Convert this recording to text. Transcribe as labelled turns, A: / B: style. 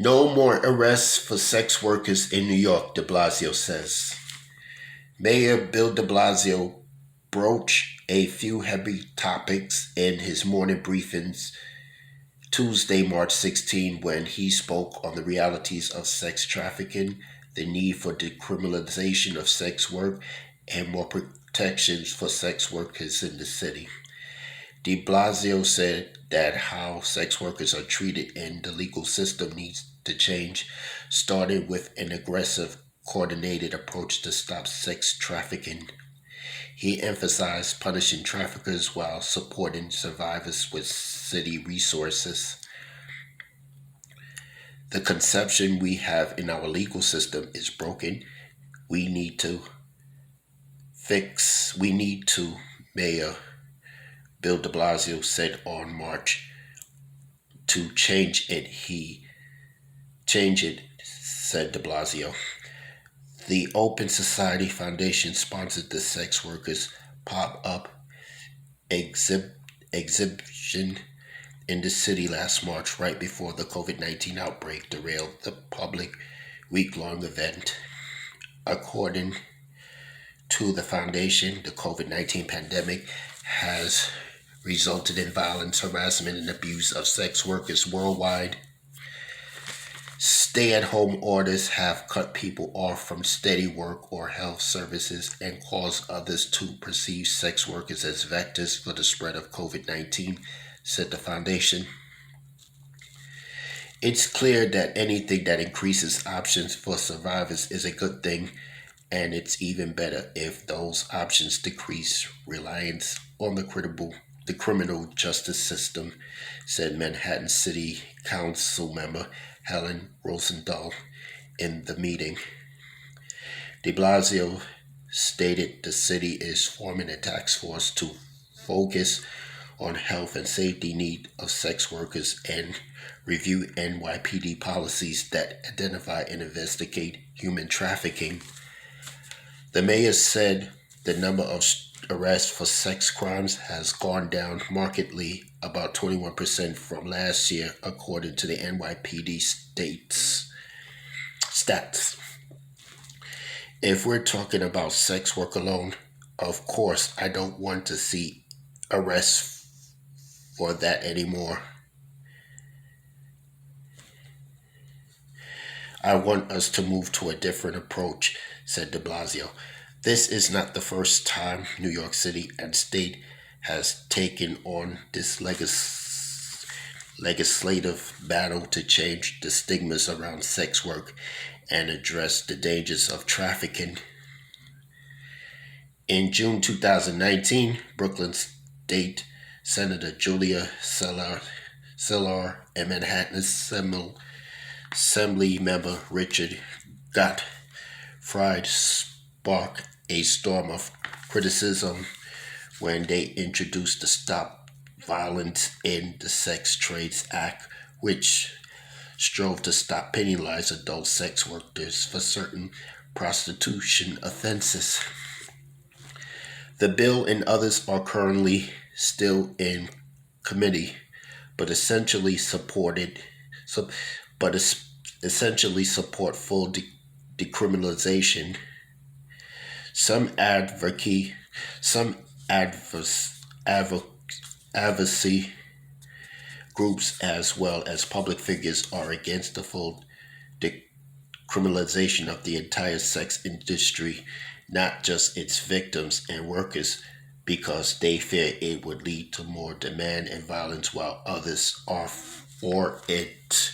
A: No more arrests for sex workers in New York, de Blasio says. Mayor Bill de Blasio broached a few heavy topics in his morning briefings Tuesday, March 16, when he spoke on the realities of sex trafficking, the need for decriminalization of sex work, and more protections for sex workers in the city. De Blasio said that how sex workers are treated in the legal system needs to change, starting with an aggressive, coordinated approach to stop sex trafficking. He emphasized punishing traffickers while supporting survivors with city resources. The conception we have in our legal system is broken. We need to we need to, Mayor Bill de Blasio said on March, to change it, said de Blasio. The Open Society Foundation sponsored the sex workers pop up exhibition in the city last March, right before the COVID-19 outbreak derailed the public week long event. According to the foundation, the COVID-19 pandemic has resulted in violence, harassment, and abuse of sex workers worldwide. Stay at home orders have cut people off from steady work or health services and caused others to perceive sex workers as vectors for the spread of COVID 19, said the foundation. It's clear that anything that increases options for survivors is a good thing, and it's even better if those options decrease reliance on the criminal justice system, said Manhattan City Council member Helen Rosendahl in the meeting. De Blasio stated the city is forming a task force to focus on health and safety need of sex workers and review NYPD policies that identify and investigate human trafficking. The mayor said the number of arrests for sex crimes has gone down markedly, about 21% from last year, according to the NYPD state's stats. If we're talking about sex work alone, of course, I don't want to see arrests for that anymore. I want us to move to a different approach, said de Blasio. This is not the first time New York City and state has taken on this legislative battle to change the stigmas around sex work and address the dangers of trafficking. In June 2019, Brooklyn State Senator Julia Sillard and Manhattan Assembly member Richard Gottfried sparked a storm of criticism when they introduced the Stop Violence in the Sex Trades Act, which strove to stop penalizing adult sex workers for certain prostitution offenses. The bill and others are currently still in committee, but essentially supported, so, but essentially support full decriminalization. Some advocacy, some advocacy groups, as well as public figures, are against the full decriminalization of the entire sex industry, not just its victims and workers, because they fear it would lead to more demand and violence, while others are for it.